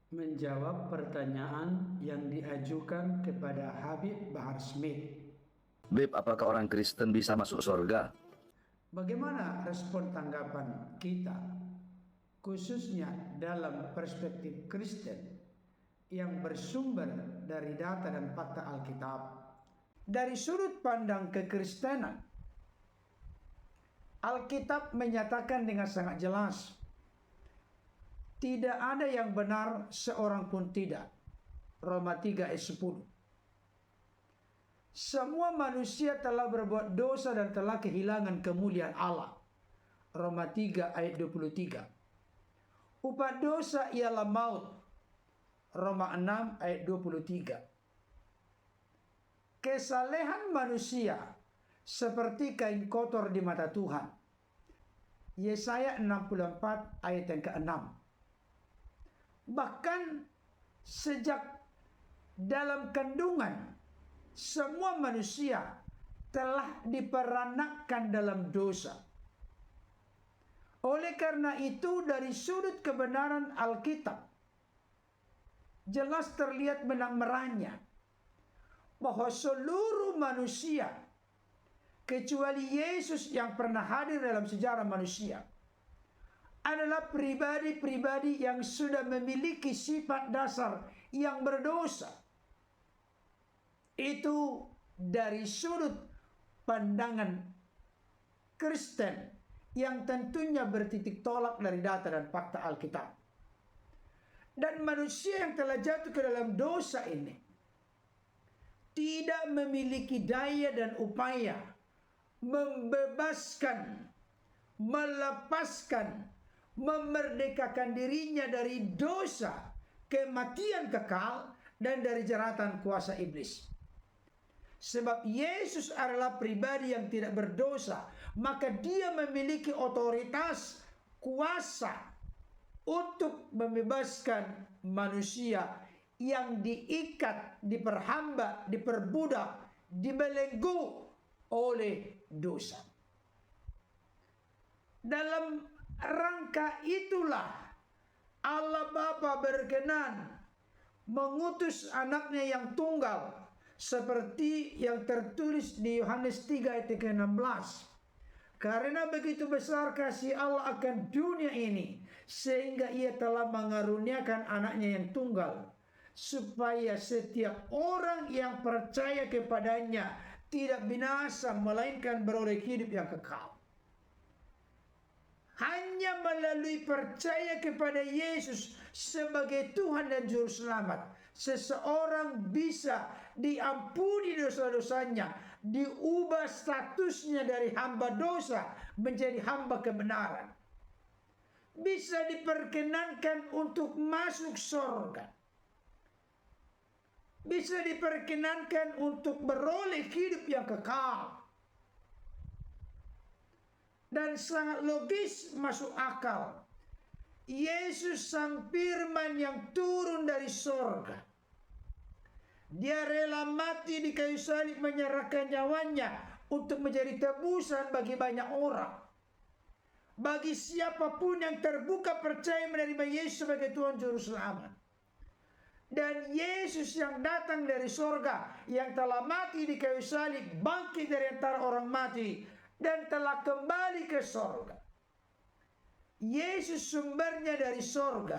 menjawab pertanyaan yang diajukan kepada Habib Bahar Smith. Beb, apakah orang Kristen bisa masuk surga? Bagaimana respon tanggapan kita, khususnya dalam perspektif Kristen yang bersumber dari data dan fakta Alkitab? Dari sudut pandang kekristenan, Alkitab menyatakan dengan sangat jelas, tidak ada yang benar seorang pun tidak. Roma 3 ayat 10. Semua manusia telah berbuat dosa dan telah kehilangan kemuliaan Allah. Roma 3 ayat 23. Upah dosa ialah maut. Roma 6 ayat 23. Kesalehan manusia seperti kain kotor di mata Tuhan. Yesaya 64 ayat yang ke-6. Bahkan sejak dalam kandungan, semua manusia telah diperanakkan dalam dosa. Oleh karena itu, dari sudut kebenaran Alkitab, jelas terlihat benang-merahnya bahwa seluruh manusia, kecuali Yesus yang pernah hadir dalam sejarah manusia, adalah pribadi-pribadi yang sudah memiliki sifat dasar yang berdosa. Itu dari sudut pandangan Kristen yang tentunya bertitik tolak dari data dan fakta Alkitab. Dan manusia yang telah jatuh ke dalam dosa ini tidak memiliki daya dan upaya membebaskan, melepaskan, memerdekakan dirinya dari dosa, kematian kekal, dan dari jeratan kuasa iblis. Sebab Yesus adalah pribadi yang tidak berdosa, maka dia memiliki otoritas, kuasa untuk membebaskan manusia yang diikat, diperhamba, diperbudak, dibelenggu oleh dosa. Dalam rangka itulah Allah Bapa berkenan mengutus anaknya yang tunggal, seperti yang tertulis di Yohanes 3 ayat ke-16. Karena begitu besar kasih Allah akan dunia ini, sehingga ia telah mengaruniakan anaknya yang tunggal, supaya setiap orang yang percaya kepadanya tidak binasa, melainkan beroleh hidup yang kekal. Hanya melalui percaya kepada Yesus sebagai Tuhan dan Juru Selamat, seseorang bisa diampuni dosa-dosanya, diubah statusnya dari hamba dosa menjadi hamba kebenaran, bisa diperkenankan untuk masuk surga, bisa diperkenankan untuk beroleh hidup yang kekal. Dan sangat logis, masuk akal. Yesus sang firman yang turun dari sorga, dia rela mati di kayu salib, menyerahkan nyawanya untuk menjadi tebusan bagi banyak orang. Bagi siapapun yang terbuka percaya menerima Yesus sebagai Tuhan Juru Selamat. Dan Yesus yang datang dari sorga, yang telah mati di kayu salib, bangkit dari antara orang mati, dan telah kembali ke sorga. Yesus sumbernya dari sorga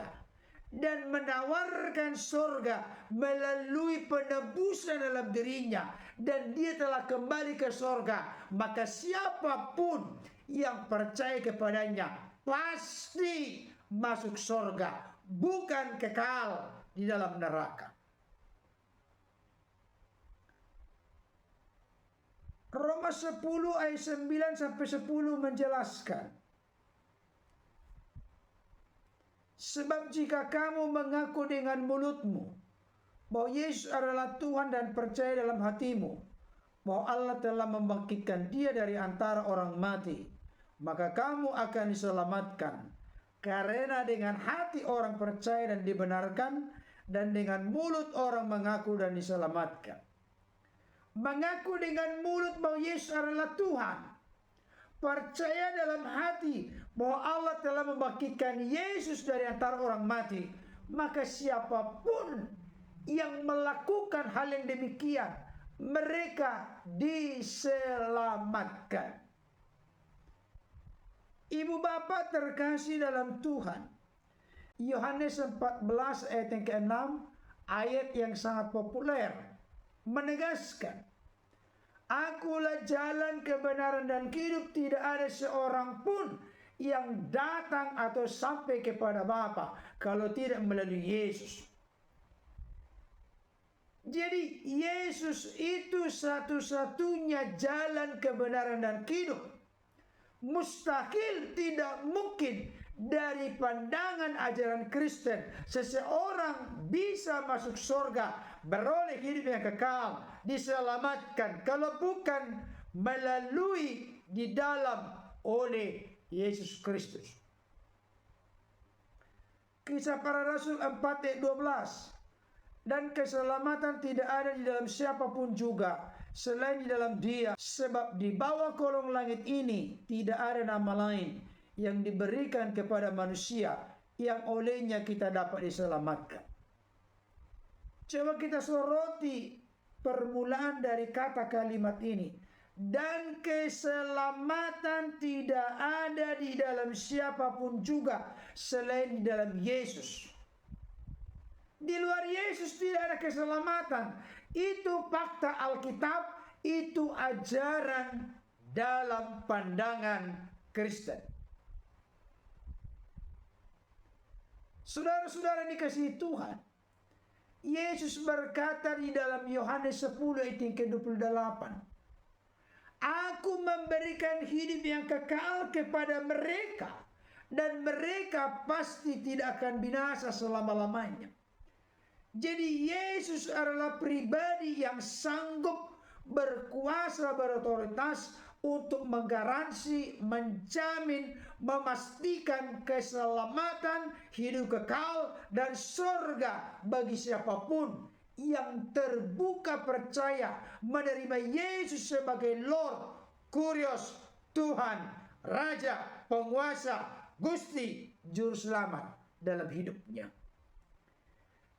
dan menawarkan sorga melalui penebusan dalam dirinya, dan dia telah kembali ke sorga. Maka siapapun yang percaya kepadanya pasti masuk sorga, bukan kekal di dalam neraka. Roma 10 ayat 9 sampai 10 menjelaskan, sebab jika kamu mengaku dengan mulutmu bahwa Yesus adalah Tuhan dan percaya dalam hatimu bahwa Allah telah membangkitkan dia dari antara orang mati, maka kamu akan diselamatkan. Karena dengan hati orang percaya dan dibenarkan, dan dengan mulut orang mengaku dan diselamatkan. Mengaku dengan mulut bahwa Yesus adalah Tuhan, percaya dalam hati bahwa Allah telah membangkitkan Yesus dari antara orang mati, maka siapapun yang melakukan hal yang demikian, mereka diselamatkan. Ibu bapak terkasih dalam Tuhan, Yohanes 14 ayat yang ke-6, ayat yang sangat populer, menegaskan, Akulah jalan, kebenaran, dan hidup. Tidak ada seorang pun yang datang atau sampai kepada Bapa kalau tidak melalui Yesus. Jadi Yesus itu satu-satunya jalan, kebenaran, dan hidup. Mustahil, tidak mungkin dari pandangan ajaran Kristen seseorang bisa masuk surga, beroleh hidup yang kekal, diselamatkan kalau bukan melalui di dalam oleh Yesus Kristus. Kisah Para Rasul 4 ayat 12. Dan keselamatan tidak ada di dalam siapapun juga selain di dalam Dia, sebab di bawah kolong langit ini tidak ada nama lain yang diberikan kepada manusia yang olehnya kita dapat diselamatkan. Coba kita soroti permulaan dari kata kalimat ini. Dan keselamatan tidak ada di dalam siapapun juga selain di dalam Yesus. Di luar Yesus tidak ada keselamatan. Itu fakta Alkitab, itu ajaran dalam pandangan Kristen. Saudara-saudara dikasihi Tuhan, Yesus berkata di dalam Yohanes 10 ayat yang ke-28, Aku memberikan hidup yang kekal kepada mereka, dan mereka pasti tidak akan binasa selama-lamanya. Jadi Yesus adalah pribadi yang sanggup, berkuasa, berotoritas untuk menggaransi, menjamin, memastikan keselamatan, hidup kekal, dan surga bagi siapapun yang terbuka percaya menerima Yesus sebagai Lord, Kurios, Tuhan, Raja, Penguasa, Gusti, Juru Selamat dalam hidupnya.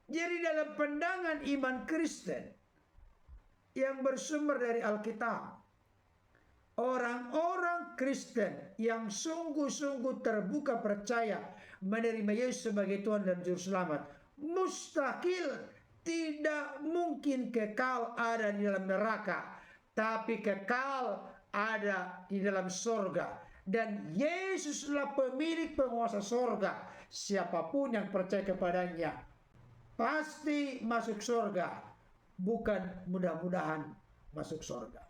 Jadi dalam pandangan iman Kristen yang bersumber dari Alkitab, orang-orang Kristen yang sungguh-sungguh terbuka percaya menerima Yesus sebagai Tuhan dan Juru Selamat, mustahil, tidak mungkin kekal ada di dalam neraka, tapi kekal ada di dalam surga. Dan Yesuslah pemilik penguasa surga. Siapapun yang percaya kepadanya pasti masuk surga, bukan mudah-mudahan masuk surga.